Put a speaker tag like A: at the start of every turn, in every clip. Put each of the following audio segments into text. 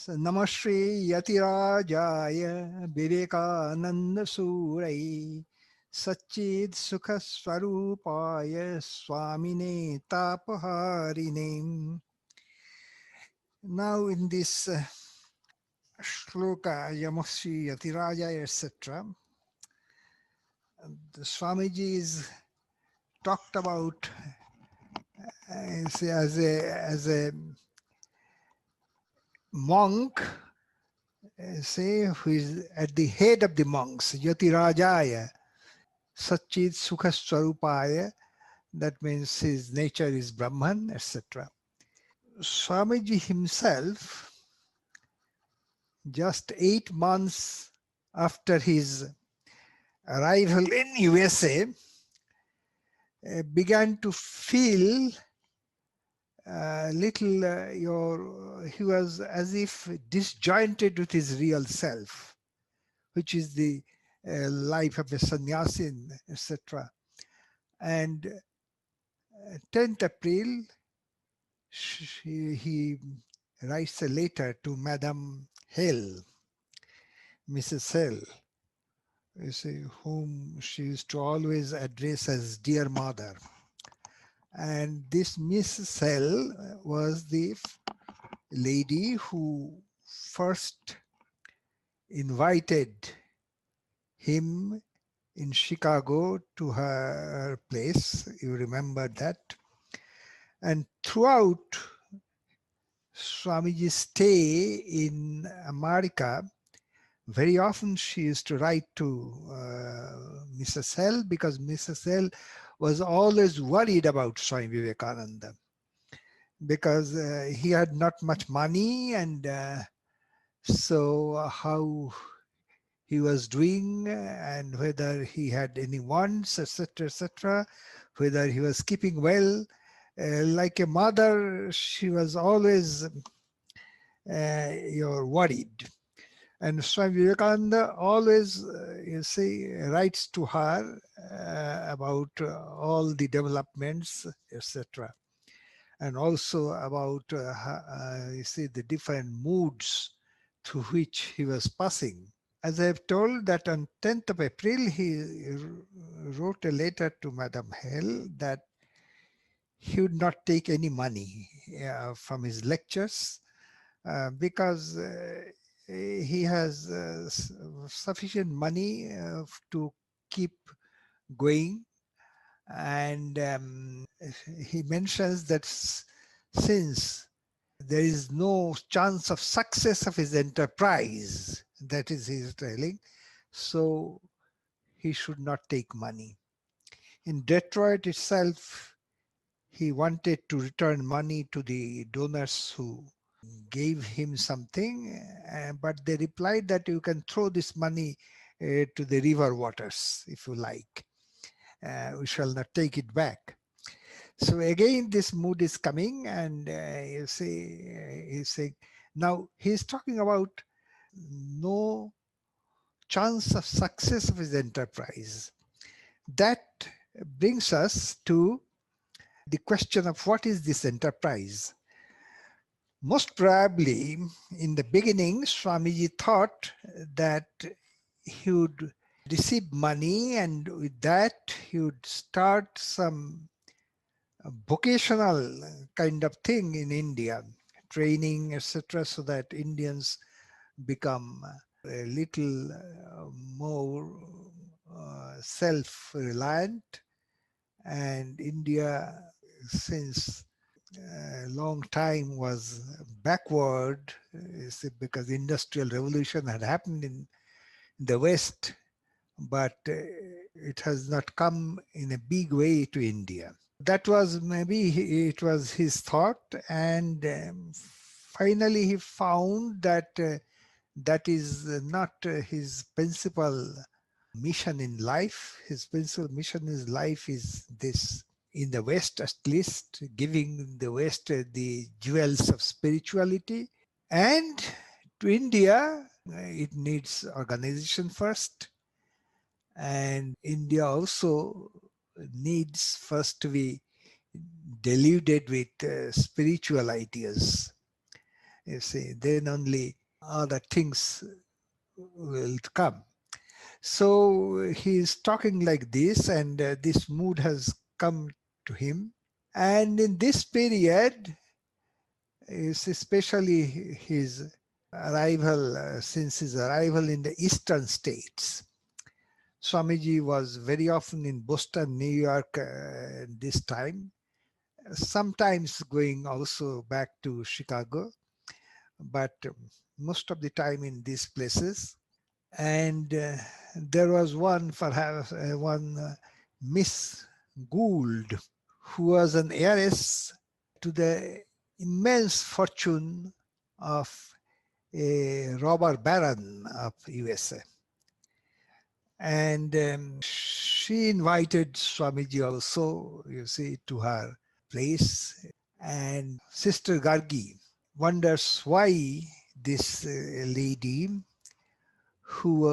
A: So, Namashri Yatirajaya Vivekananda Surai Satchid Sukha Swarupaya Swamine Tapaharine. Now in this shloka, Yamoshi Yatirajaya, etc., the Swamiji is talked about as a monk, say, who is at the head of the monks, Yatirajaya, Satchit Sukha Swarupaya, that means his nature is Brahman, etc. Swamiji himself, just 8 months after his arrival in USA, began to feel he was as if disjointed with his real self, which is the life of a sannyasin, etc. And 10th April, he writes a letter to Madame Hill, Mrs. Hill, you see, whom she used to always address as dear mother. And this Mrs. Hill was the lady who first invited him in Chicago to her place. You remember that. And throughout Swamiji's stay in America, very often she used to write to Mrs. L, because Mrs. L was always worried about Swami Vivekananda, because he had not much money, and so how he was doing, and whether he had any wants, etc., etc., whether he was keeping well. Like a mother, she was always worried. And Swami Vivekananda always, writes to her about all the developments, etc., and also about the different moods through which he was passing. As I have told, that on 10th of April, he wrote a letter to Madame Hale that he would not take any money from his lectures because he has sufficient money to keep going. And he mentions that since there is no chance of success of his enterprise, that is his telling, so he should not take money. In Detroit itself, he wanted to return money to the donors who gave him something, but they replied that you can throw this money to the river waters if you like. We shall not take it back. So again, this mood is coming, and he's saying, now he's talking about no chance of success of his enterprise. That brings us to the question of what is this enterprise? Most probably, in the beginning, Swamiji thought that he would receive money, and with that he would start some vocational kind of thing in India, training, etc., so that Indians become a little more self-reliant. And India, since a long time, was backward, because the industrial revolution had happened in the West, but it has not come in a big way to India. That was, maybe it was his thought, and finally he found that that is not his principal mission in life. His principal mission in life is this. In the West, at least, giving the West the jewels of spirituality. And to India, it needs organization first. And India also needs first to be deluded with spiritual ideas. You see, then only other things will come. So he's talking like this, and this mood has come to him. And in this period, is especially his arrival, since his arrival in the eastern states. Swamiji was very often in Boston, New York this time, sometimes going also back to Chicago, but most of the time in these places. And there was one, perhaps one Miss Gould, who was an heiress to the immense fortune of a robber baron of USA. And she invited Swamiji also, you see, to her place. And Sister Gargi wonders why this lady who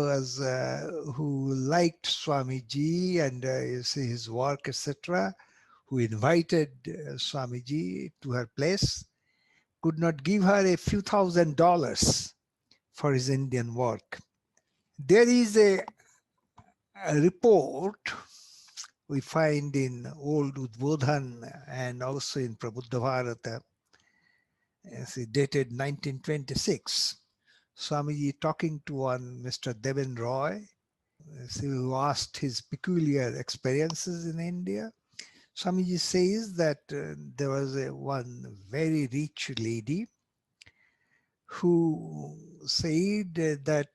A: liked Swamiji and you see his work, etc., who invited Swamiji to her place, could not give her a few $1,000s for his Indian work. There is a report we find in old Udbodhan and also in Prabuddha Bharata, dated 1926. Swamiji talking to one Mr. Devin Roy, who asked his peculiar experiences in India. Swamiji says that there was one very rich lady who said that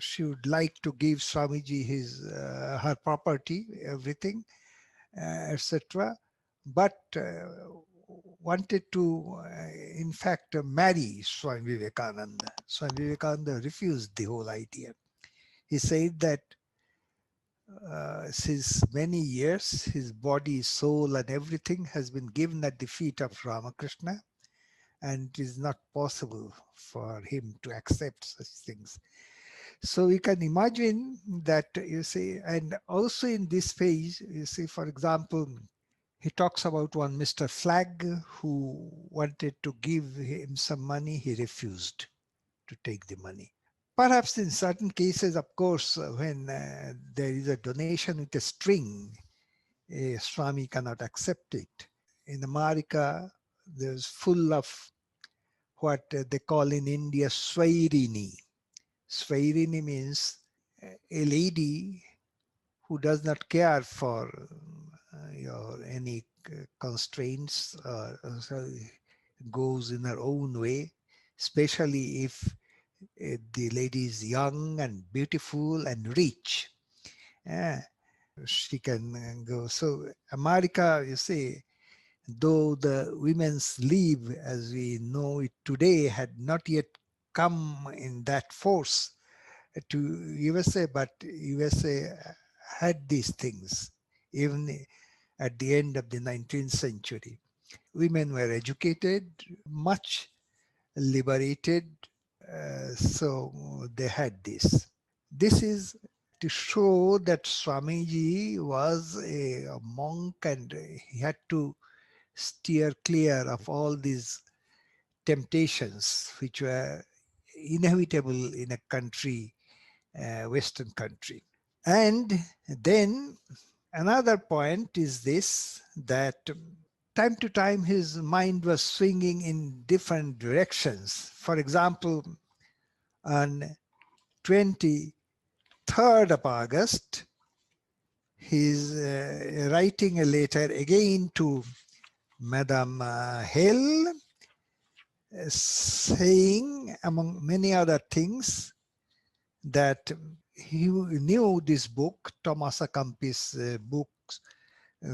A: she would like to give Swamiji her property, everything, etc., but wanted to, in fact, marry Swami Vivekananda. Swami Vivekananda refused the whole idea. He said that since many years, his body, soul, and everything has been given at the feet of Ramakrishna, and it is not possible for him to accept such things. So you can imagine that, you see, and also in this phase, you see, for example, he talks about one Mr. Flagg who wanted to give him some money. He refused to take the money. Perhaps in certain cases, of course, when there is a donation with a string, a Swami cannot accept it. In America, there's full of what they call in India Swairini. Swairini means a lady who does not care for any constraints, so goes in her own way, especially if the lady is young and beautiful and rich. She can go. So America, you see, though the women's leave as we know it today had not yet come in that force to USA, but USA had these things even at the end of the 19th century. Women were educated, much liberated, so they had this. This is to show that Swamiji was a monk and he had to steer clear of all these temptations which were inevitable in a country, Western country. And then another point is this, that time to time his mind was swinging in different directions. For example, on 23rd of August, he's writing a letter again to Madame Hill, saying, among many other things, that he knew this book, Thomas à Kempis' books,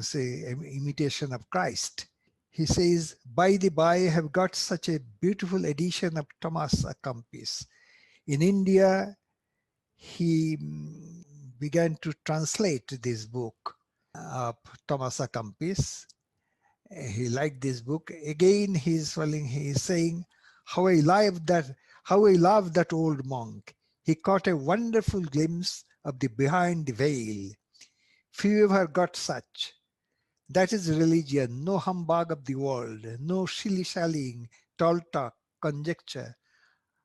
A: say, Imitation of Christ. He says, by the by, I have got such a beautiful edition of Thomas à Kempis. In India, he began to translate this book of Thomas à Kempis. He liked this book. Again, he's saying, how I love that old monk. He caught a wonderful glimpse of the behind the veil. Few ever got such. That is religion, no humbug of the world, no shilly-shallying, tall talk, conjecture.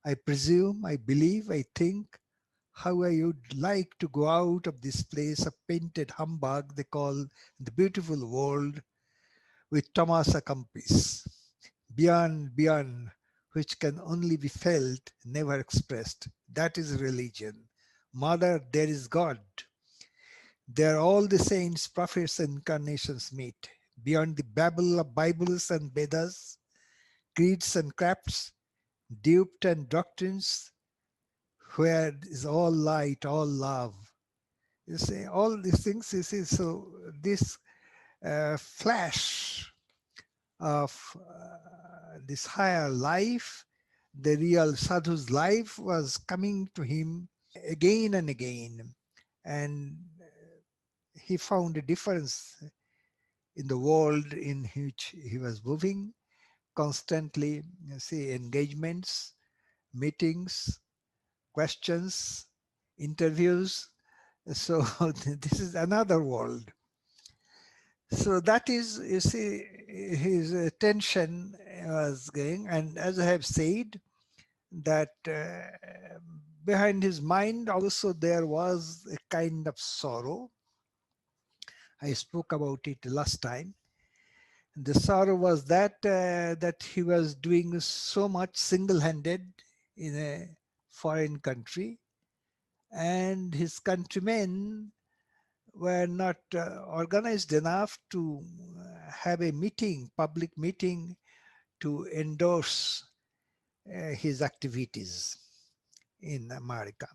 A: I presume, I believe, I think, how I would like to go out of this place of painted humbug they call the beautiful world with Thomas à Kempis. Beyond, beyond, which can only be felt, never expressed. That is religion. Mother, there is God. There all the saints, prophets, and incarnations meet. Beyond the babble of Bibles and Vedas, creeds and crafts, duped and doctrines, where is all light, all love. You see, all these things, you see, so this flash of this higher life, the real sadhu's life was coming to him again and again. And he found a difference in the world in which he was moving, constantly, you see, engagements, meetings, questions, interviews. So this is another world. So that is, you see, his attention was going. And as I have said, that behind his mind also there was a kind of sorrow. I spoke about it last time. The sorrow was that that he was doing so much single-handed in a foreign country, and his countrymen were not organized enough to have a meeting, public meeting, to endorse his activities in America.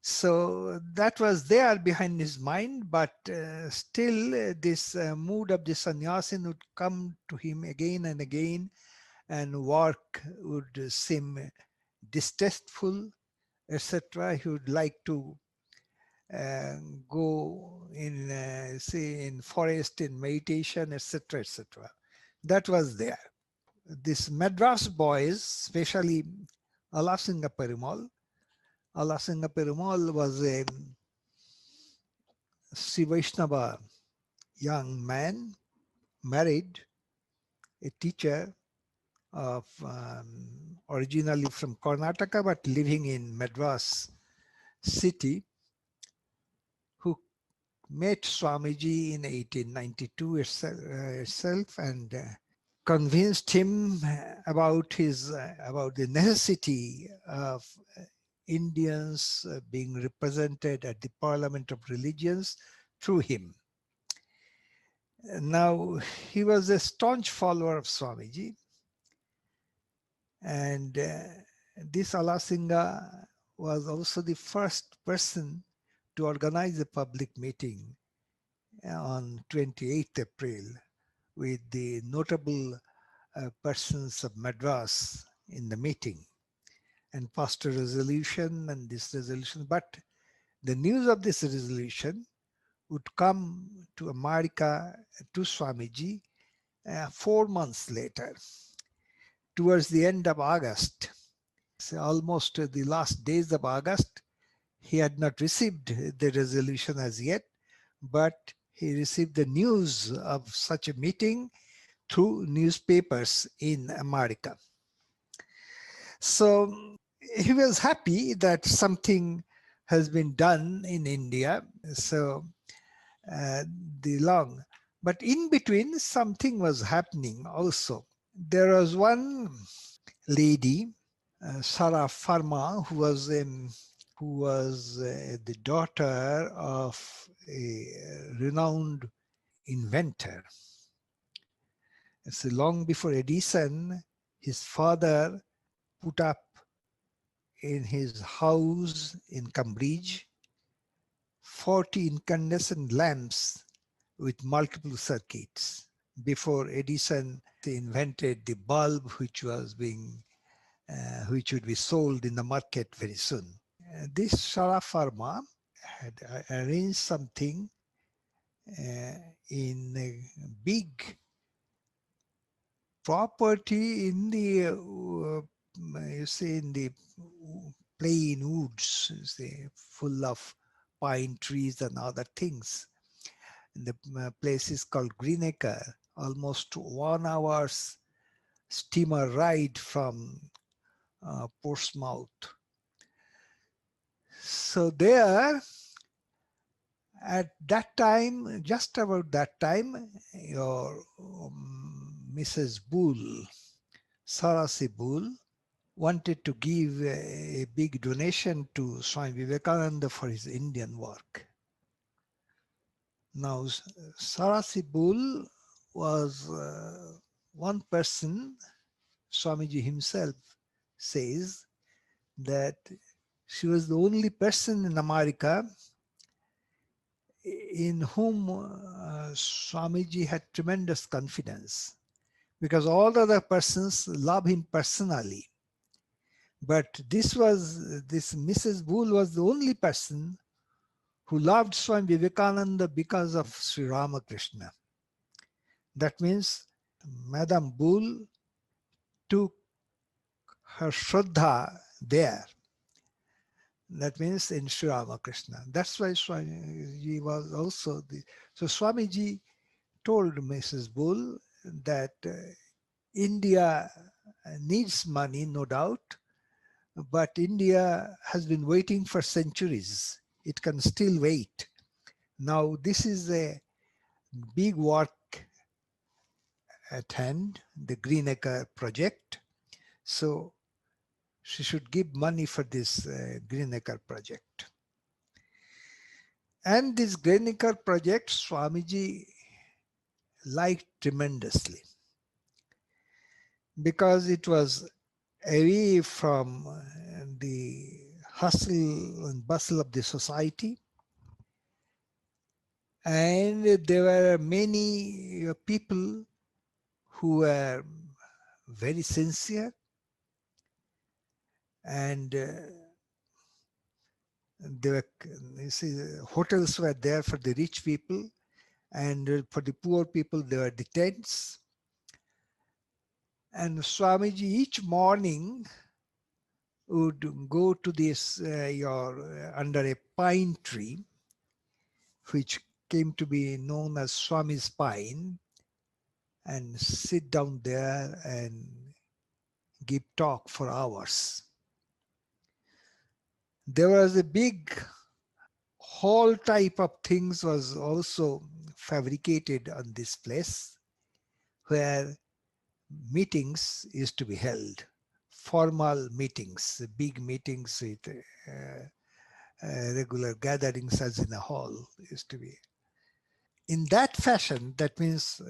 A: So that was there behind his mind, but still this mood of the sannyasin would come to him again and again, and work would seem distasteful, etc. He would like to go in, say, in forest, in meditation, etc., etc. That was there. This Madras boys, especially Alasinga Perumal. Alasinga Perumal was a Sri Vaishnava young man, married, a teacher of originally from Karnataka, but living in Madras city, who met Swamiji in 1892 itself and convinced him about his about the necessity of Indians being represented at the Parliament of Religions through him. Now, he was a staunch follower of Swamiji, and this Alasinga was also the first person to organize a public meeting on 28th April with the notable persons of Madras in the meeting, and passed a resolution, and this resolution, but the news of this resolution would come to America, to Swamiji, 4 months later, towards the end of August. So almost the last days of August. He had not received the resolution as yet, but he received the news of such a meeting through newspapers in America. So he was happy that something has been done in India. So but in between something was happening also. There was one lady, Sarah Farma, who was the daughter of a renowned inventor. So long before Edison, his father put up in his house in Cambridge 40 incandescent lamps with multiple circuits before Edison invented the bulb which would be sold in the market very soon. This Shara Pharma had arranged something in a big property in the in the plain woods, full of pine trees and other things. And the place is called Greenacre, almost 1 hour's steamer ride from Portsmouth. So there, at that time, just about that time, your Mrs. Bull, Sarasi Bull, wanted to give a big donation to Swami Vivekananda for his Indian work. Now, Sarasi Bull was one person, Swamiji himself says that she was the only person in America in whom Swamiji had tremendous confidence, because all the other persons love him personally. But this Mrs. Bull was the only person who loved Swami Vivekananda because of Sri Ramakrishna. That means Madame Bull took her Shraddha there. That means in Sri Ramakrishna. That's why Swamiji was also the. So Swamiji told Mrs. Bull that India needs money, no doubt, but India has been waiting for centuries. It can still wait. Now, this is a big work at hand, the Greenacre project. So she should give money for this Greenacre project. And this Greenacre project, Swamiji liked tremendously, because it was away from the hustle and bustle of the society. And there were many people who were very sincere, and there were, you see, hotels were there for the rich people, and for the poor people there were the tents. And Swamiji each morning would go to this under a pine tree, which came to be known as Swami's Pine, and sit down there and give talk for hours. There was a big hall type of things was also fabricated on this place, where meetings used to be held, formal meetings, big meetings with regular gatherings as in a hall used to be. In that fashion, that means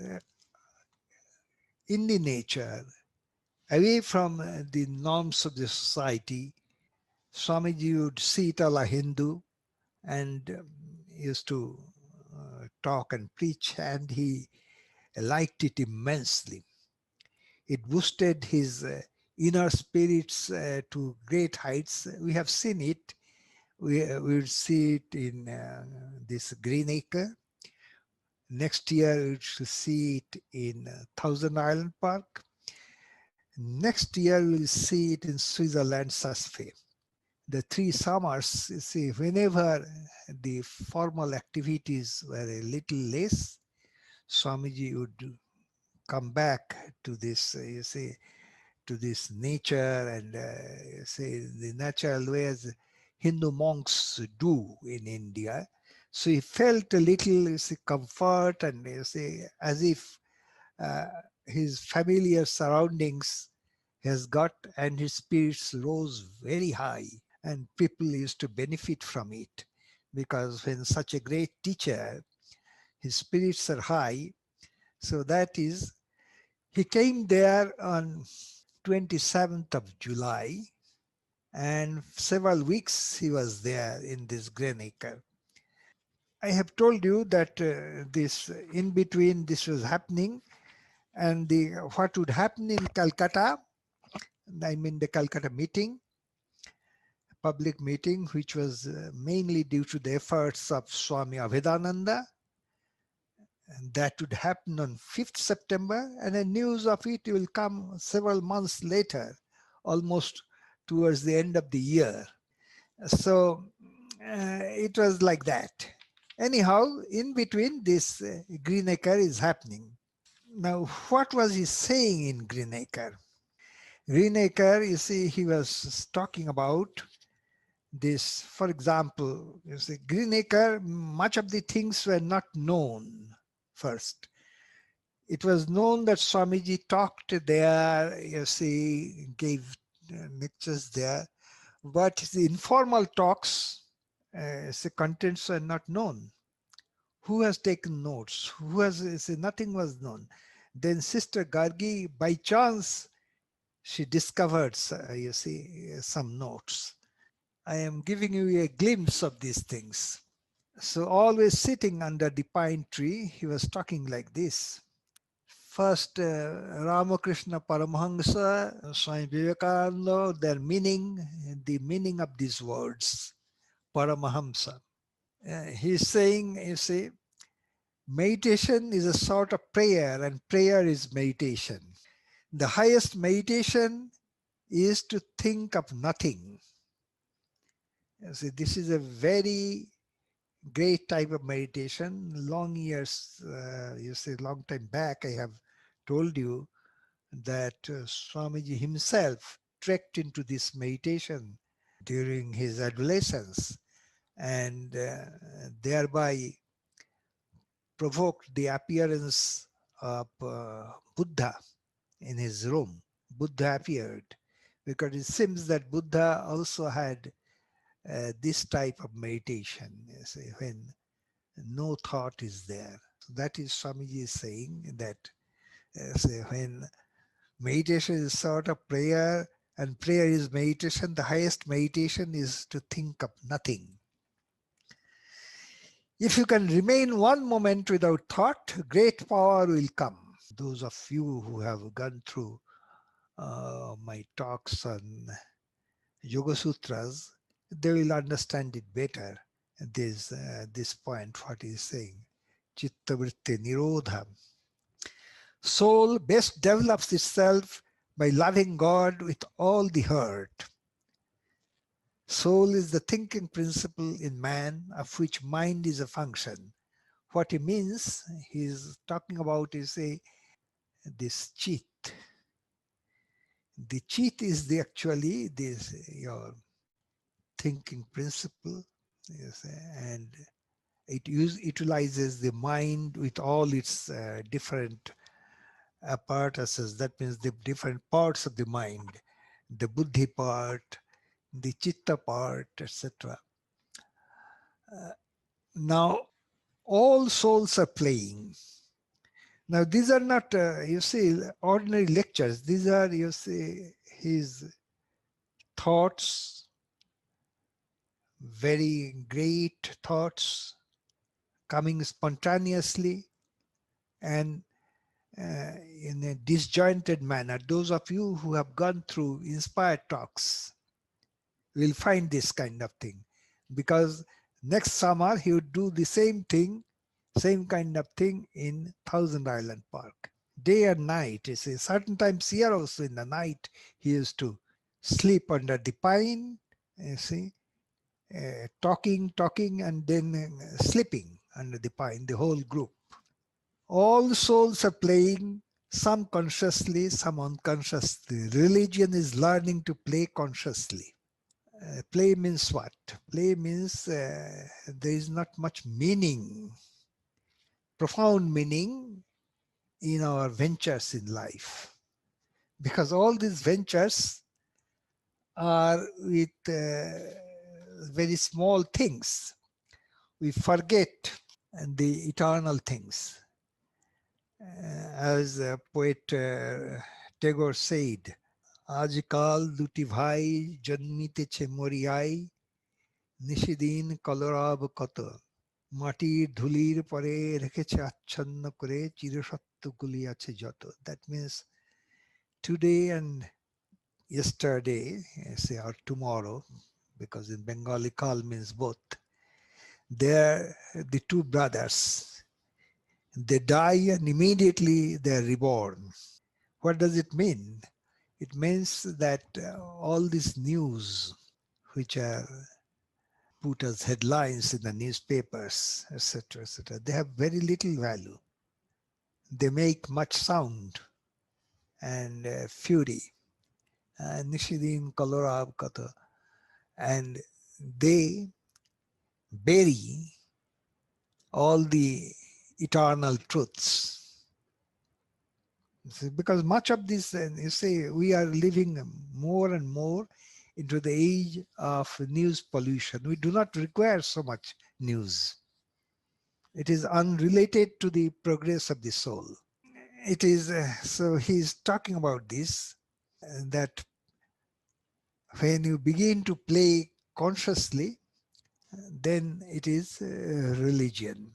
A: in the nature, away from the norms of the society, Swamiji would sit a la Hindu and used to talk and preach, and he liked it immensely. It boosted his inner spirits to great heights. We have seen it. We will see it in this Greenacre. Next year, we should see it in Thousand Island Park. Next year, we'll see it in Switzerland, Saas-Fee. The 3 summers, you see, whenever the formal activities were a little less, Swamiji would come back to this, you see, to this nature and say the natural way as Hindu monks do in India. So he felt a little, you see, comfort, and you see, as if his familiar surroundings has got, and his spirits rose very high, and people used to benefit from it, because when such a great teacher, his spirits are high. So that is, he came there on 27th of July, and several weeks he was there in this Greenacre. I have told you that this in between this was happening, and what would happen in Calcutta, I mean the Calcutta meeting, public meeting, which was mainly due to the efforts of Swami Vedanta, and that would happen on 5th September, and the news of it will come several months later, almost towards the end of the year. So it was like that. Anyhow, in between, this Greenacre is happening. Now, what was he saying in Greenacre? Greenacre, you see, he was talking about this. For example, you see, Greenacre, much of the things were not known first. It was known that Swamiji talked there, you see, gave lectures there, but the informal talks, the contents were not known. Who has taken notes? Who has, say, nothing was known. Then Sister Gargi, by chance, she discovered, you see, some notes. I am giving you a glimpse of these things. So always sitting under the pine tree, he was talking like this. First, Ramakrishna Paramahansa, Swami Vivekananda, their meaning, the meaning of these words, Paramahamsa. He's saying, you see, meditation is a sort of prayer, and prayer is meditation. The highest meditation is to think of nothing. You see, this is a very great type of meditation. Long years, you see, long time back, I have told you that Swamiji himself trekked into this meditation during his adolescence, and thereby provoked the appearance of Buddha in his room. Buddha appeared because it seems that Buddha also had this type of meditation, you see, when no thought is there. So that is Swamiji is saying that say when meditation is sort of prayer and prayer is meditation, the highest meditation is to think of nothing. If you can remain one moment without thought, great power will come. Those of you who have gone through my talks on Yoga Sutras, they will understand it better. This point, what he is saying, Chitta Vritti Nirodha. Soul best develops itself by loving God with all the heart. Soul is the thinking principle in man, of which mind is a function. What he means, he's talking about is this chit. The chit is the actually this your thinking principle, yes, and it utilizes the mind with all its different apparatus. That means the different parts of the mind, the buddhi part, the chitta part, etc. Now, all souls are playing. Now, these are not, you see, ordinary lectures. These are, you see, his thoughts, very great thoughts coming spontaneously and in a disjointed manner. Those of you who have gone through inspired talks will find this kind of thing, because next summer he would do the same thing, same kind of thing in Thousand Island Park. Day and night, you see, certain times here also in the night, he used to sleep under the pine, you see, talking, and then sleeping under the pine, the whole group. All souls are playing, some consciously, some unconsciously. Religion is learning to play consciously. Play means what? Play means there is not much meaning, profound meaning in our ventures in life. Because all these ventures are with very small things. We forget the eternal things. As poet Tagore said, আজকাল দুটি ভাই জন্মিতেছে মরিয়ায় নিশিদিন কলরব কত মাটির ধুলির পরে রেখেছে আচ্ছন্ন করে চিরসত্য আছে যত. That means today and yesterday, say, or tomorrow, because in Bengali kal means both. They're the two brothers. They die and immediately they're reborn. What does it mean? It means that all this news which are put as headlines in the newspapers, etc., etc., they have very little value. they make much sound and fury. Nishidin Kalorab Kata. And they bury all the eternal truths. Because much of this, you say, we are living more and more into the age of news pollution. We do not require so much news. It is unrelated to the progress of the soul. It is, so he's talking about this, that when you begin to play consciously, then it is religion.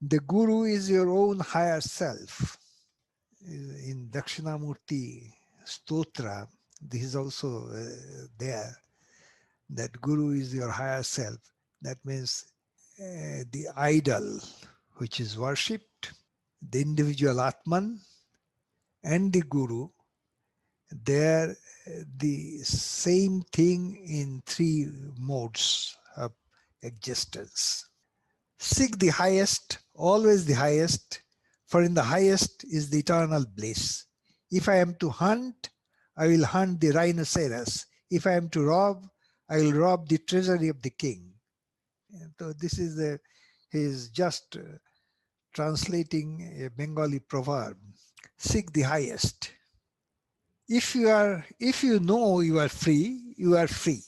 A: The guru is your own higher self. In Dakshinamurti Stotra, this is also there, that guru is your higher self. That means the idol which is worshipped, the individual Atman, and the guru, they're the same thing in three modes of existence. Seek the highest, always the highest, for in the highest is the eternal bliss. If I am to hunt, I will hunt the rhinoceros. If I am to rob, I will rob the treasury of the king. And so this is he is just translating a Bengali proverb. Seek the highest. If you know you are free, you are free.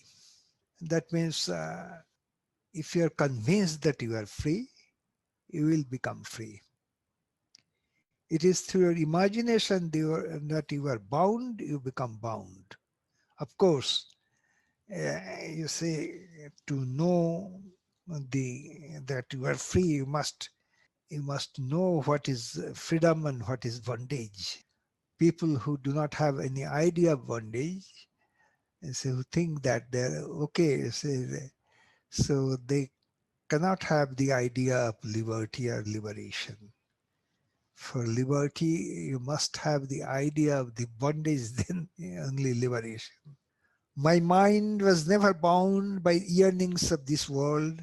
A: That means if you are convinced that you are free, you will become free. It is through your imagination that you are bound, you become bound. Of course, you say to know that you are free, you must know what is freedom and what is bondage. People who do not have any idea of bondage, so who think that they're okay, so they cannot have the idea of liberty or liberation. For liberty, you must have the idea of the bondage, then only liberation. My mind was never bound by yearnings of this world,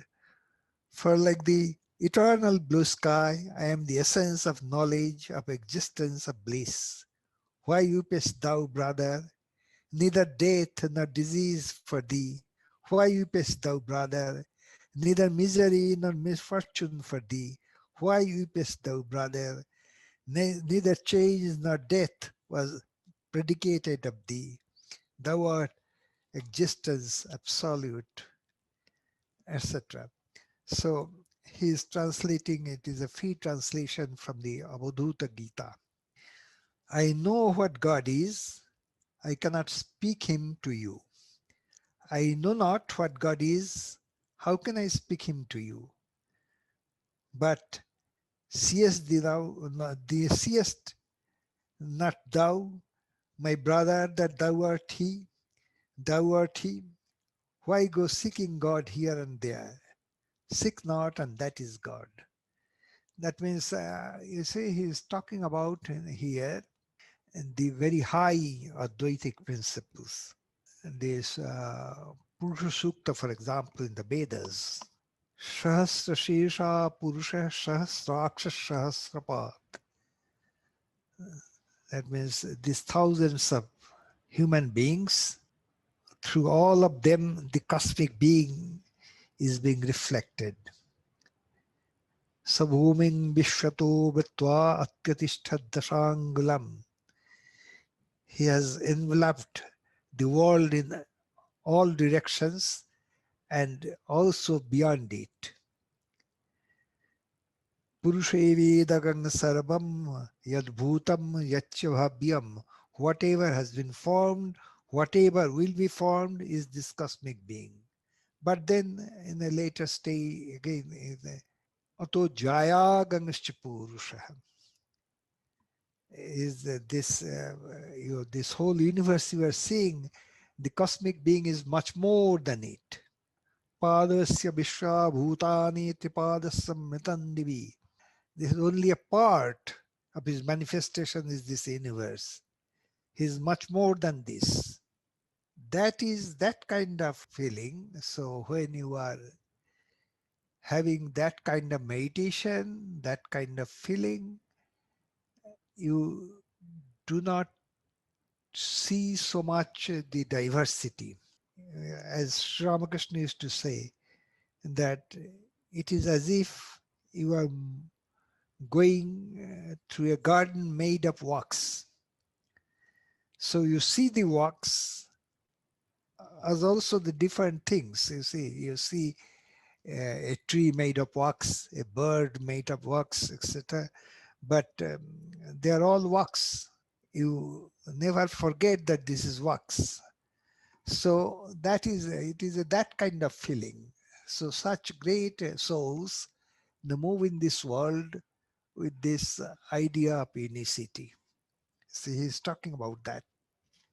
A: for like the eternal blue sky, I am the essence of knowledge, of existence, of bliss. Why weepest thou, brother? Neither death nor disease for thee. Why weepest thou, brother? Neither misery nor misfortune for thee. Why weepest thou, brother? Neither change nor death was predicated of thee. Thou art existence absolute, etc. So he is translating, it is a free translation from the Avadhuta Gita. I know what God is, I cannot speak him to you. I know not what God is, how can I speak him to you? But seest not thou, my brother, that thou art he? Thou art he. Why go seeking God here and there? Seek not, and that is God. That means, you see, he is talking about here the very high Advaitic principles. This Purusha Sukta, for example, in the Vedas, Sahasra Shesha Purusha Sahasraksha Sahasrapat. That means these thousands of human beings, through all of them, the cosmic being is being reflected. Sabhuming Vishwato Bhatva Atyatishthad Dashangulam. He has enveloped the world in all directions and also beyond it. Purushevedagam sarvam yadbhutam yachyabhavyam. Whatever has been formed, whatever will be formed is this cosmic being. But then in a later stage, again, Ato Jaya Gangascha Purusha is this, this whole universe you are seeing, the cosmic being is much more than it. Padasya Vishwa Bhutani Tripadasam. This is only a part of his manifestation is this universe. He is much more than this. That is that kind of feeling. So when you are having that kind of meditation, that kind of feeling, you do not see so much the diversity. As Sri Ramakrishna used to say, that it is as if you are going through a garden made of wax. So you see the wax as also the different things. You see a tree made of wax, a bird made of wax, etc. But they are all wax. You never forget that this is wax. So that is it is that kind of feeling. So such great souls, they move in this world with this idea of unicity. See, he's talking about that.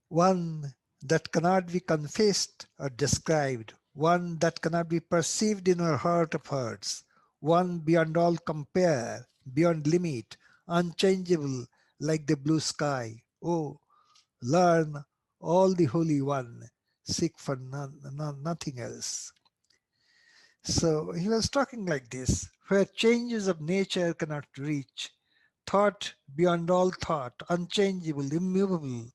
A: One that cannot be confessed or described, one that cannot be perceived in our heart of hearts, one beyond all compare, beyond limit, unchangeable like the blue sky. Oh, learn all the Holy One, seek for nothing else. So he was talking like this, where changes of nature cannot reach, thought beyond all thought, unchangeable, immovable,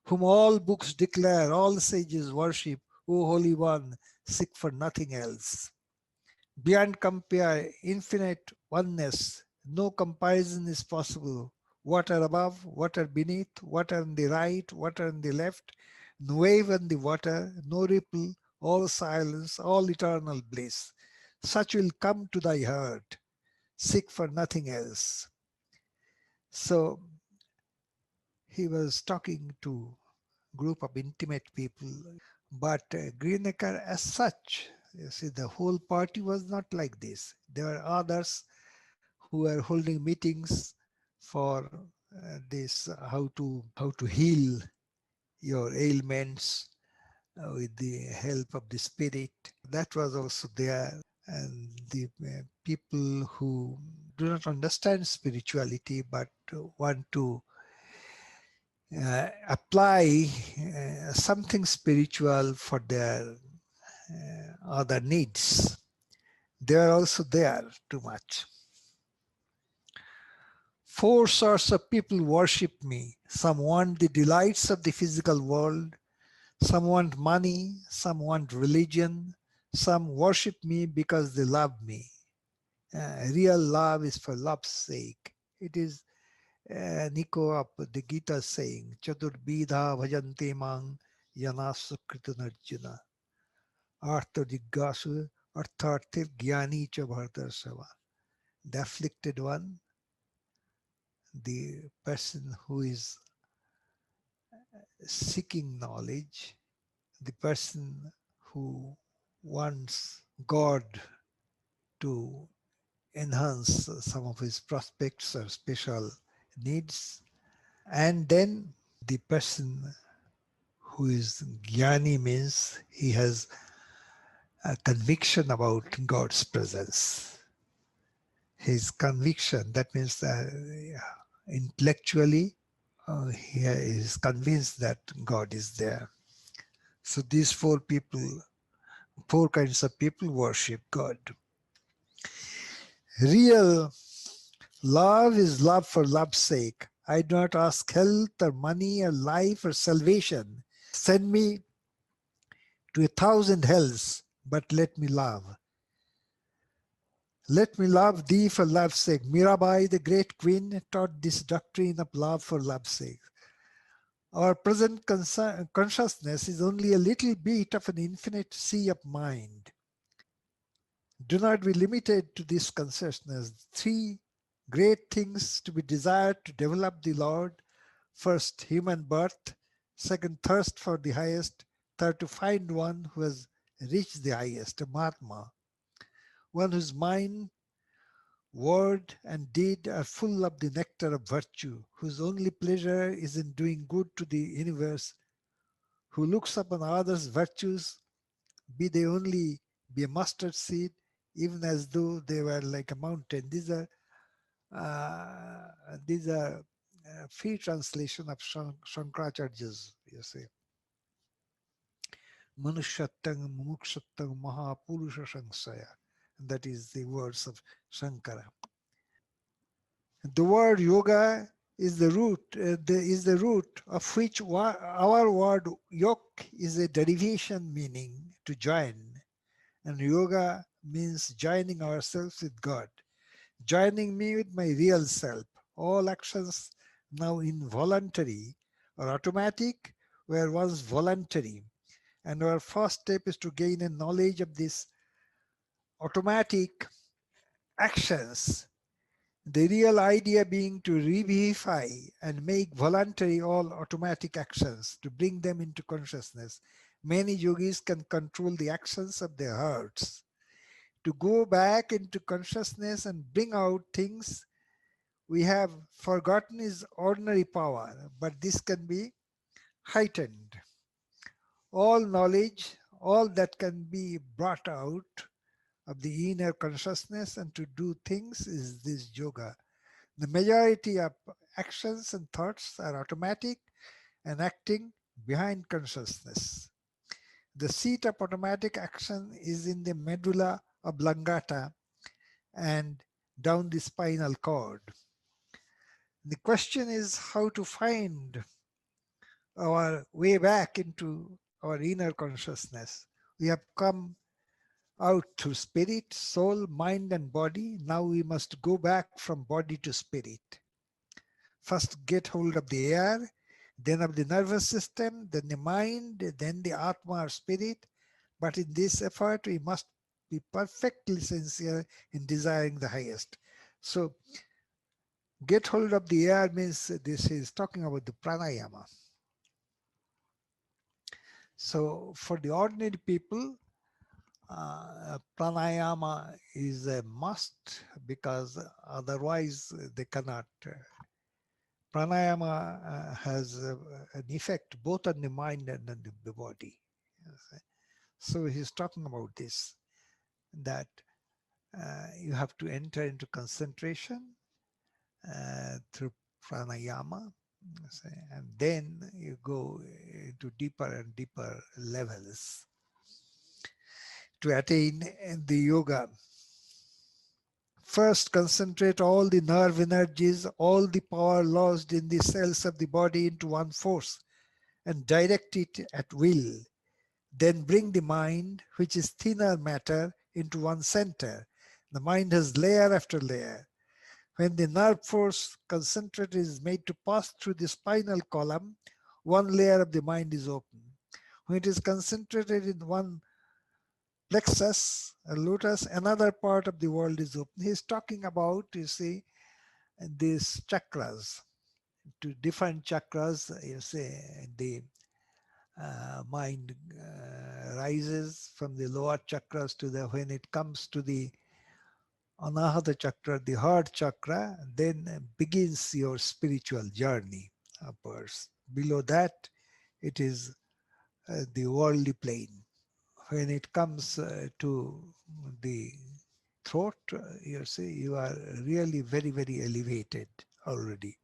A: whom all books declare, all sages worship, O Holy One, seek for nothing else. Beyond compare, infinite oneness, no comparison is possible. Water above, water beneath, water on the right, water on the left, no wave on the water, no ripple, all silence, all eternal bliss. Such will come to thy heart. Seek for nothing else. So he was talking to a group of intimate people, but Greenacre as such, you see, the whole party was not like this. There were others who were holding meetings for this how to heal your ailments with the help of the spirit. That was also there. And the people who do not understand spirituality but want to apply something spiritual for their other needs. They are also there too much. Four sorts of people worship me. Some want the delights of the physical world. Some want money. Some want religion. Some worship me because they love me. Real love is for love's sake. It is an echo of the Gita saying, Chaturbidha bhajante mang yana sukritanarjuna. Artha jiggasu artharthir gyani cha bhartarsava. The afflicted one, the person who is seeking knowledge, the person who wants God to enhance some of his prospects or special needs, and then the person who is Jnani means he has a conviction about God's presence. His conviction, that means that intellectually he is convinced that God is there. So these four kinds of people worship God. Real love is love for love's sake. I do not ask health or money or life or salvation. Send me to 1,000 hells, but let me love. Let me love thee for love's sake. Mirabai, the great queen, taught this doctrine of love for love's sake. Our present consciousness is only a little bit of an infinite sea of mind. Do not be limited to this consciousness. Three great things to be desired to develop the Lord. First, human birth. Second, thirst for the highest. Third, to find one who has reached the highest, a Mahatma. One whose mind, word, and deed are full of the nectar of virtue, whose only pleasure is in doing good to the universe, who looks upon others' virtues, be they only be a mustard seed, even as though they were like a mountain. These are free translation of Shankaracharya's, you see. Manushattang mumukshattang mahapurusha shangsaya. That is the words of Shankara. The word yoga is the root of which our word yoke is a derivation meaning to join, and yoga means joining ourselves with God, joining me with my real self. All actions now involuntary or automatic were once voluntary, and our first step is to gain a knowledge of these automatic actions. The real idea being to revivify and make voluntary all automatic actions, to bring them into consciousness. Many yogis can control the actions of their hearts. To go back into consciousness and bring out things we have forgotten is ordinary power, but this can be heightened. All knowledge, all that can be brought out of the inner consciousness and to do things is this yoga. The majority of actions and thoughts are automatic and acting behind consciousness. The seat of automatic action is in the medulla oblongata and down the spinal cord. The question is how to find our way back into our inner consciousness. We have come out through spirit, soul, mind, and body. Now we must go back from body to spirit. First, get hold of the air, then of the nervous system, then the mind, then the Atma or spirit. But in this effort, we must be perfectly sincere in desiring the highest. So, get hold of the air means this is talking about the pranayama. So, for the ordinary people, pranayama is a must because otherwise they cannot. Pranayama has an effect both on the mind and on the body. So he's talking about this, that you have to enter into concentration through pranayama, and then you go into deeper and deeper levels to attain the yoga. First, concentrate all the nerve energies, all the power lost in the cells of the body into one force and direct it at will. Then bring the mind, which is thinner matter, into one center. The mind has layer after layer. When the nerve force concentrated is made to pass through the spinal column, one layer of the mind is open. When it is concentrated in one plexus, a lotus, another part of the world is open. He's talking about, you see, these chakras, to different chakras, you see, the mind rises from the lower chakras to the, when it comes to the Anahata chakra, the heart chakra, then begins your spiritual journey upwards. Below that, it is the worldly plane. When it comes to the throat, you see, you are really very, very elevated already.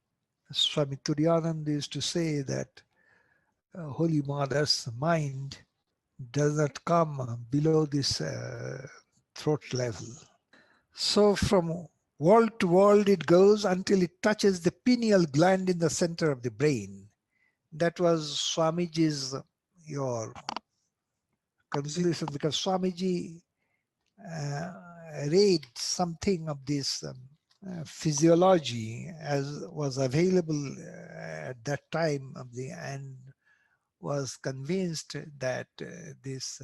A: Swami Turiyananda used to say that Holy Mother's mind does not come below this throat level. So from world to world it goes until it touches the pineal gland in the center of the brain. That was Swamiji's your conclusion, because Swamiji read something of this physiology as was available at that time of the, and was convinced that this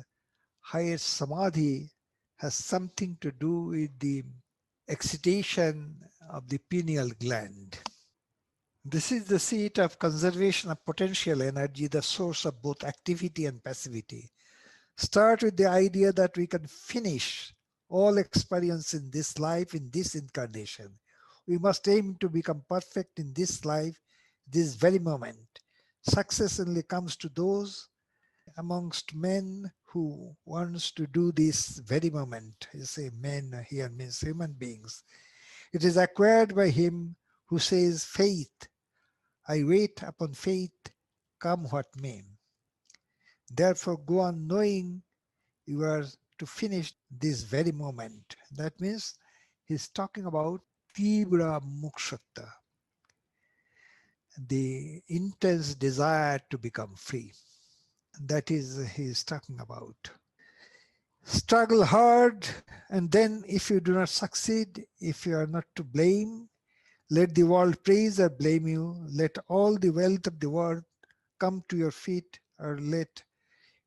A: highest samadhi has something to do with the excitation of the pineal gland. This is the seat of conservation of potential energy, the source of both activity and passivity. Start with the idea that we can finish all experience in this life, in this incarnation. We must aim to become perfect in this life, this very moment. Success only comes to those amongst men who wants to do this very moment. You say men here means human beings. It is acquired by him who says, faith, I wait upon faith, come what may. Therefore go on knowing you are to finish this very moment. That means he's talking about Tibra Mukshata. the intense desire to become free. That is, he is talking about. Struggle hard, and then if you do not succeed, if you are not to blame, let the world praise or blame you. Let all the wealth of the world come to your feet, or let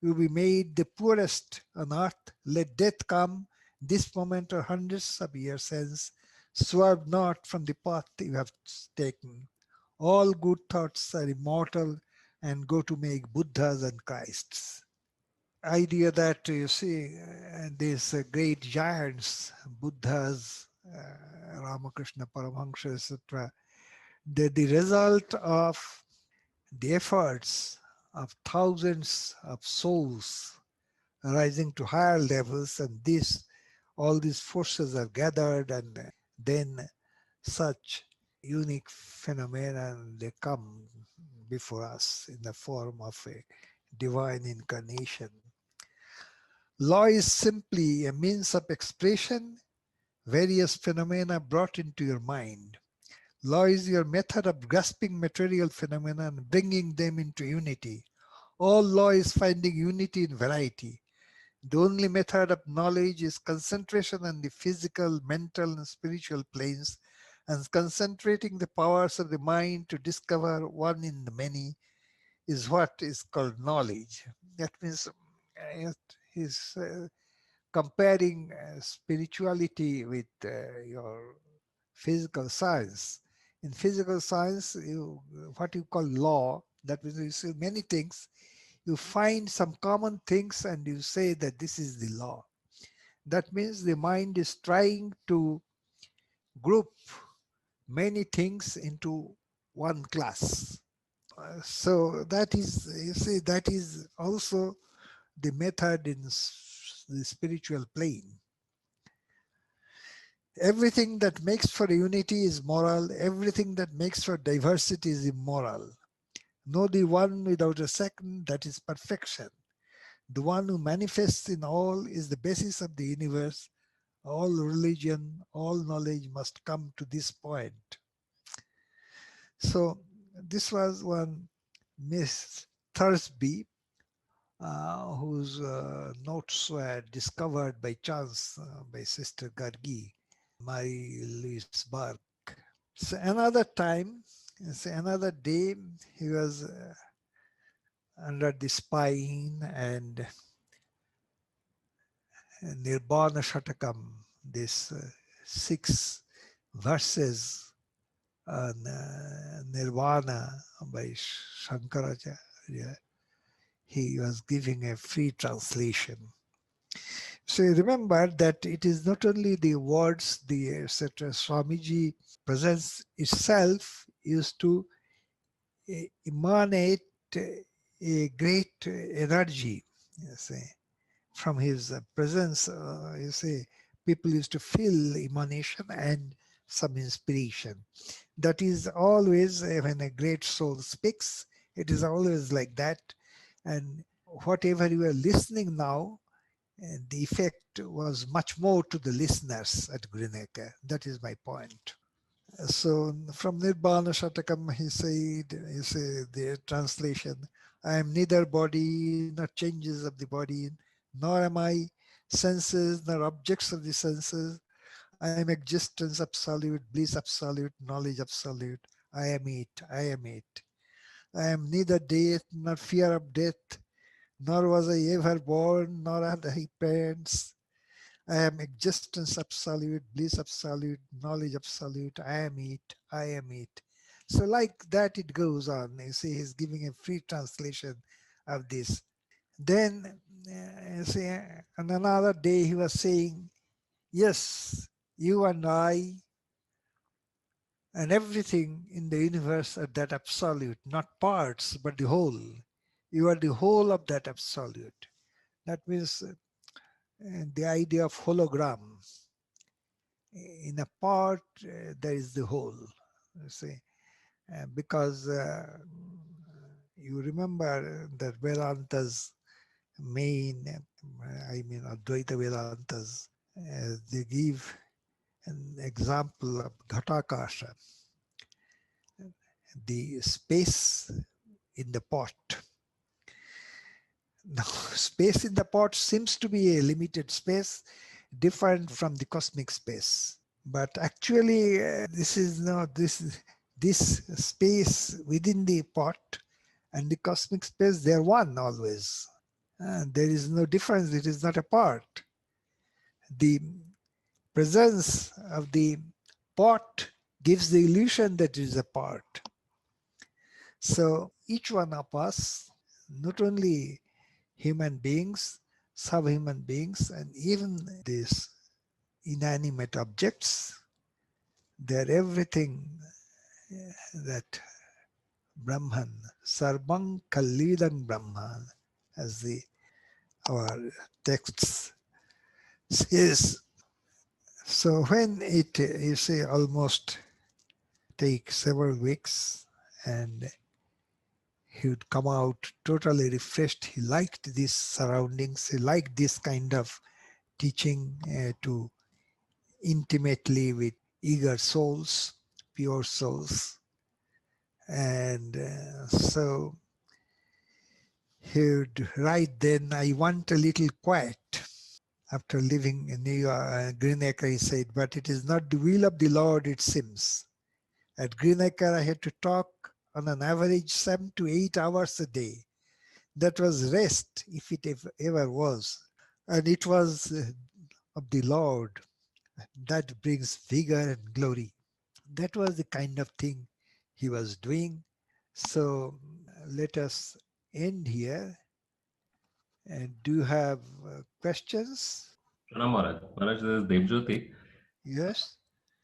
A: you be made the poorest on earth. Let death come this moment or hundreds of years hence. Swerve not from the path you have taken. All good thoughts are immortal and go to make Buddhas and Christs. Idea that you see these great giants, Buddhas, Ramakrishna, Paramahansa, etc., they're the result of the efforts of thousands of souls rising to higher levels, and this all these forces are gathered, and then such unique phenomena they come before us in the form of a divine incarnation. Law is simply a means of expression, various phenomena brought into your mind. Law is your method of grasping material phenomena and bringing them into unity. All law is finding unity in variety. The only method of knowledge is concentration on the physical, mental, and spiritual planes, and concentrating the powers of the mind to discover one in the many is what is called knowledge. That means it is comparing spirituality with your physical science. In physical science, what you call law, that means you see many things, you find some common things and you say that this is the law. That means the mind is trying to group many things into one class. So that is, you see, that is also the method in the spiritual plane. Everything that makes for unity is moral. Everything that makes for diversity is immoral. Know the one without a second, that is perfection. The one who manifests in all is the basis of the universe. All religion, all knowledge must come to this point. So this was one Miss Thursby, whose notes were discovered by chance by Sister Gargi, Marie-Louise Bark. So another time, so another day, he was under the spine and Nirvana Shatakam, this 6 verses on Nirvana by Shankaracharya. He was giving a free translation. So remember that it is not only the words, the etc. Swamiji presence itself is to emanate a great energy, you see, from his presence. You see, people used to feel emanation and some inspiration. That is always when a great soul speaks, it is always like that. And whatever you are listening now, the effect was much more to the listeners at Gruneke. That is my point. So from Nibbana Shatakam, he said, you say the translation, I am neither body nor changes of the body, nor am I senses nor objects of the senses. I am existence absolute, bliss absolute, knowledge absolute. I am it, I am it. I am neither death nor fear of death, nor was I ever born, nor had I parents. I am existence absolute, bliss absolute, knowledge absolute. I am it, I am it. So like that it goes on. You see, he's giving a free translation of this. Then, you see, on another day he was saying, yes, you and I and everything in the universe are that absolute, not parts, but the whole. You are the whole of that absolute. That means the idea of hologram. In a part, there is the whole. You see, because you remember that Vedanta's main, I mean Advaita Vedantas, they give an example of Ghatakasha. the space in the pot. Now, space in the pot seems to be a limited space, different from the cosmic space. But actually, this is not this space within the pot and the cosmic space. They're one always. There is no difference. It is not a part. The presence of the pot gives the illusion that it is a part. So each one of us, not only human beings, subhuman beings, and even these inanimate objects, they're everything that Brahman, Sarvang Kalidang Brahman, as our texts says. So when it, you say, almost take several weeks, and he would come out totally refreshed. He liked these surroundings. He liked this kind of teaching to intimately with eager souls, pure souls. And so he would write then, I want a little quiet. After living in New York, Greenacre, he said, but it is not the will of the Lord, it seems. At Greenacre, I had to talk on an average 7 to 8 hours a day. That was rest, if it ever was. And it was of the Lord that brings vigor and glory. That was the kind of thing he was doing. So let us end here. And do you have questions?
B: Pranam Maharaj. Maharaj, this is Devjyoti.
A: Yes?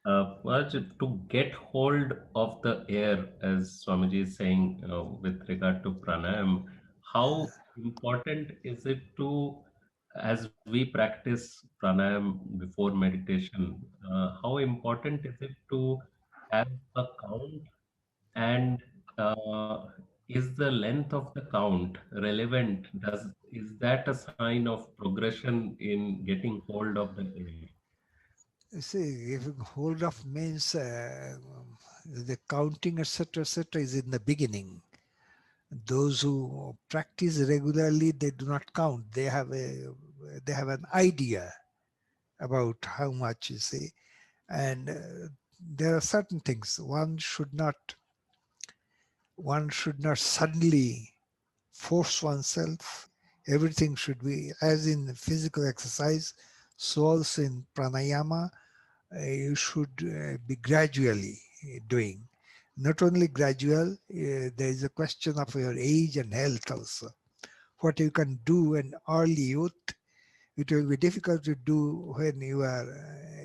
B: Maharaj, to get hold of the air, as Swamiji is saying, with regard to pranayam, how important is it to, as we practice pranayam before meditation, how important is it to have a count, and is the length of the count relevant? Is that a sign of progression in getting hold of the air?
A: You see, if hold of means the counting, etc., is in the beginning. Those who practice regularly, they do not count. They have an idea about how much, you see. And there are certain things one should not suddenly force oneself. Everything should be, as in physical exercise, so also in pranayama, you should be gradually doing. Not only gradual, there is a question of your age and health also. What you can do in early youth, it will be difficult to do when you are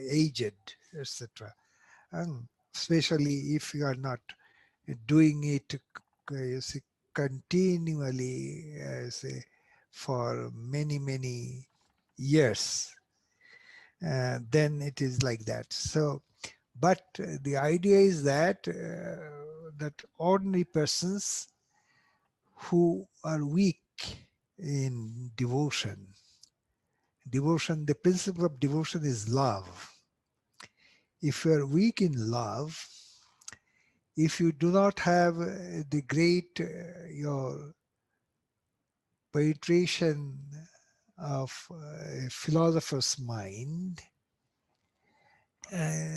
A: aged, etc. And especially if you are not doing it, you see, continually, say, for many, many years, then it is like that. So, but the idea is that that ordinary persons who are weak in the principle of devotion is love. If you are weak in love, if you do not have the great your penetration of a philosopher's mind,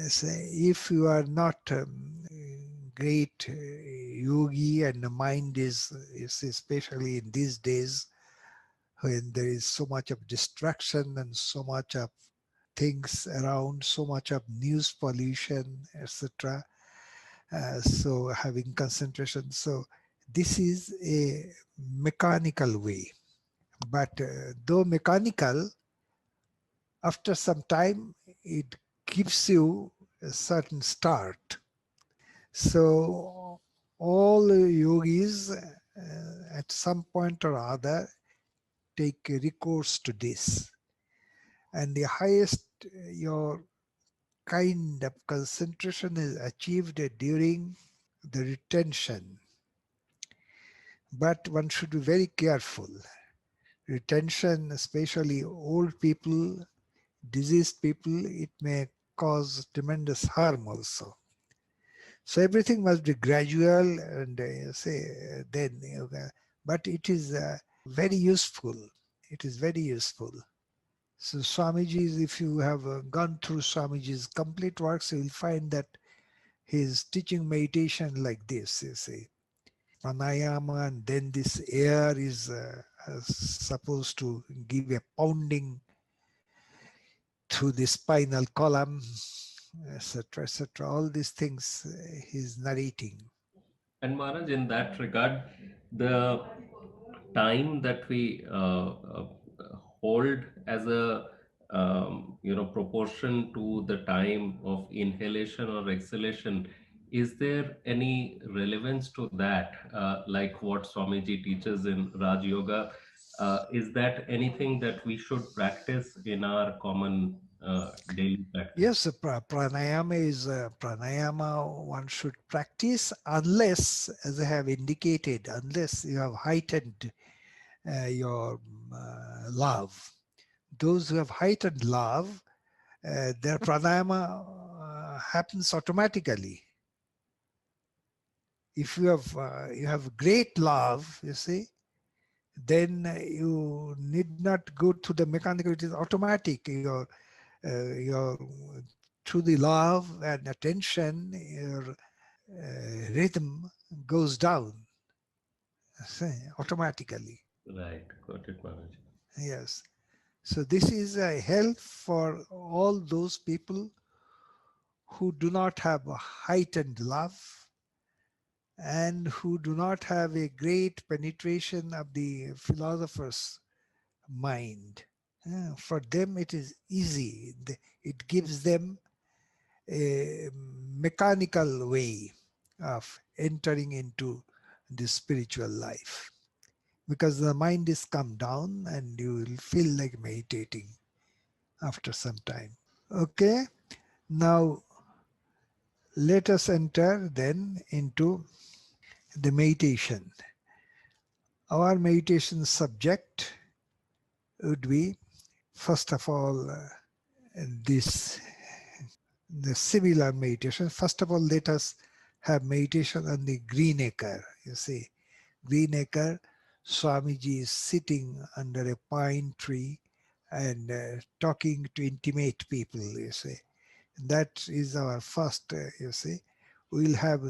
A: say if you are not great yogi, and the mind is especially in these days when there is so much of distraction and so much of things around, so much of news pollution, etc. So having concentration. So this is a mechanical way. But though mechanical, after some time, it gives you a certain start. So all yogis at some point or other take recourse to this. And the highest your kind of concentration is achieved during the retention. But one should be very careful. Retention, especially old people, diseased people, it may cause tremendous harm also. So everything must be gradual and then, but it is very useful. It is very useful. So Swamiji's, if you have gone through Swamiji's complete works, you will find that his teaching meditation like this, you see, pranayama, and then this air is supposed to give a pounding through the spinal column, etc., etc. All these things he's narrating.
B: And Maharaj, in that regard, the time that we hold as a proportion to the time of inhalation or exhalation, is there any relevance to that? Like what Swamiji teaches in Raj Yoga, is that anything that we should practice in our common daily practice?
A: Yes, pranayama is pranayama one should practice unless, as I have indicated, unless you have heightened your love. Those who have heightened love, their pranayama happens automatically. If you have great love, you see, then you need not go to the mechanical. It is automatic. Your through the love and attention, your rhythm goes down, see, automatically.
B: Right, got it, Maharaj.
A: Yes. So this is a help for all those people who do not have a heightened love and who do not have a great penetration of the philosopher's mind. For them, it is easy. It gives them a mechanical way of entering into the spiritual life because the mind is come down and you will feel like meditating after some time. Okay, now let us enter then into the meditation. Our meditation subject would be, first of all, this the similar meditation. First of all, let us have meditation on the green acre. You see, green acre, Swamiji is sitting under a pine tree and talking to intimate people, you see. That is our first, you see. We'll have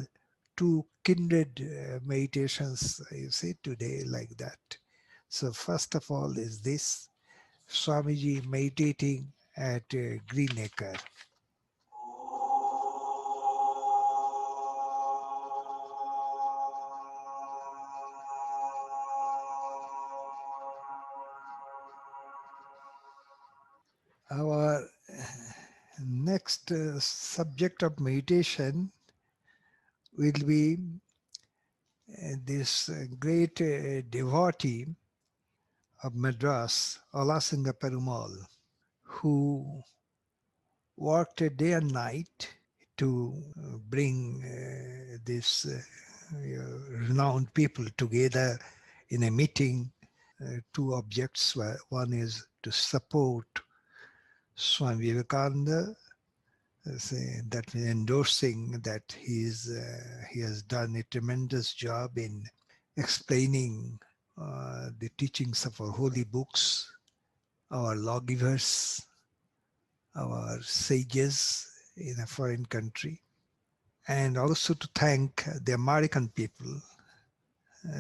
A: two kindred meditations, you see, today like that. So first of all is this, Swamiji meditating at Greenacre. Our next subject of meditation will be this great devotee of Madras, Alasinga Perumal, who worked day and night to bring these renowned people together in a meeting. Two objects were, one is to support Swami Vivekananda, that means endorsing that he has done a tremendous job in explaining the teachings of our holy books, our lawgivers, our sages in a foreign country, and also to thank the American people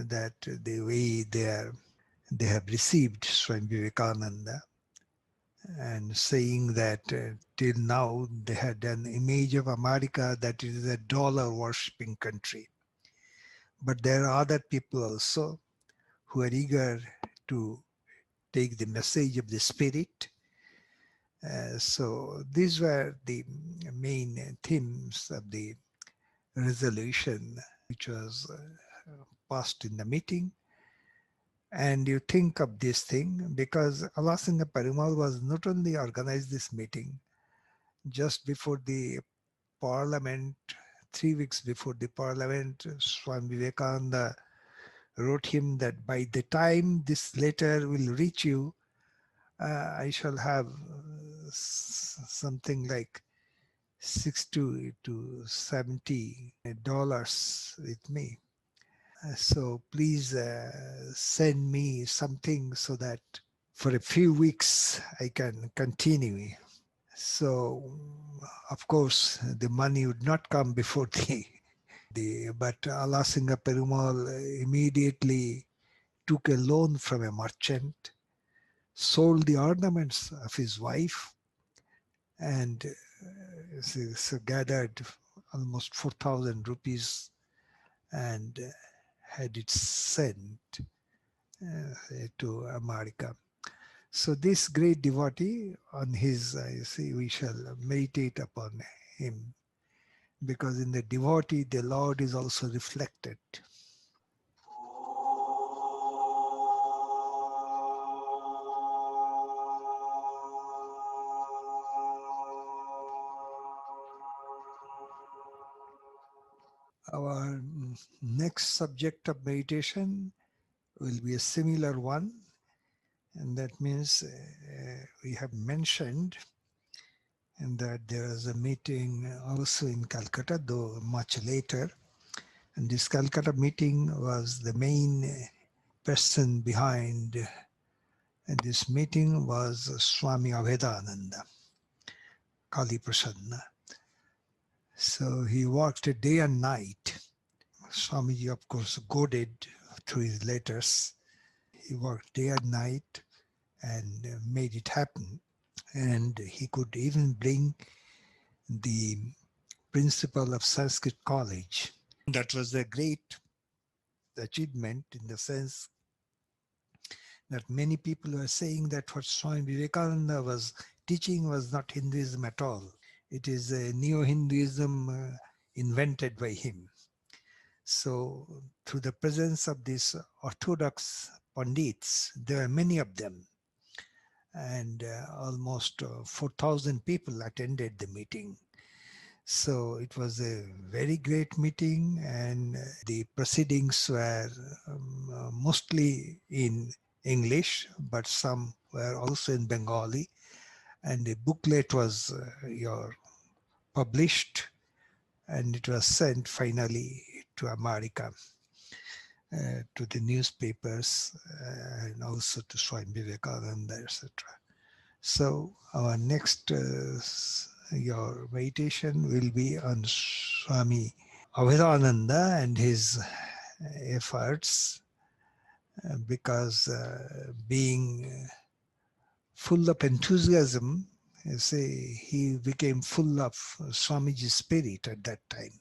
A: that the way they have received Swami Vivekananda, and saying that till now they had an image of America that it is a dollar worshipping country. But there are other people also who are eager to take the message of the Spirit. So these were the main themes of the resolution which was passed in the meeting. And you think of this thing because Alasinga Perumal was not only organized this meeting just before the parliament, 3 weeks before the parliament, Swami Vivekananda wrote him that by the time this letter will reach you, I shall have something like to $70 with me. So please send me something so that for a few weeks I can continue. So of course the money would not come before but Alasinga Perumal immediately took a loan from a merchant, sold the ornaments of his wife, and so gathered almost 4,000 rupees and had it sent to America. So this great devotee, on his, I see, we shall meditate upon him, because in the devotee, the Lord is also reflected. Our next subject of meditation will be a similar one, and that means we have mentioned and that there was a meeting also in Calcutta, though much later. And this Calcutta meeting was the main person behind, and this meeting was Swami Avedananda, Kali Prasanna. So he worked day and night. Swamiji, of course, goaded through his letters. He worked day and night and made it happen. And he could even bring the principal of Sanskrit College. That was a great achievement, in the sense that many people were saying that what Swami Vivekananda was teaching was not Hinduism at all. It is a neo-Hinduism invented by him. So through the presence of these orthodox Pandits, there are many of them, and almost 4,000 people attended the meeting. So it was a very great meeting, and the proceedings were mostly in English, but some were also in Bengali, and the booklet was published, and it was sent finally to America, to the newspapers, and also to Swami Vivekananda, etc. So our next your meditation will be on Swami Amarananda and his efforts, because being full of enthusiasm, he became full of Swamiji's spirit at that time.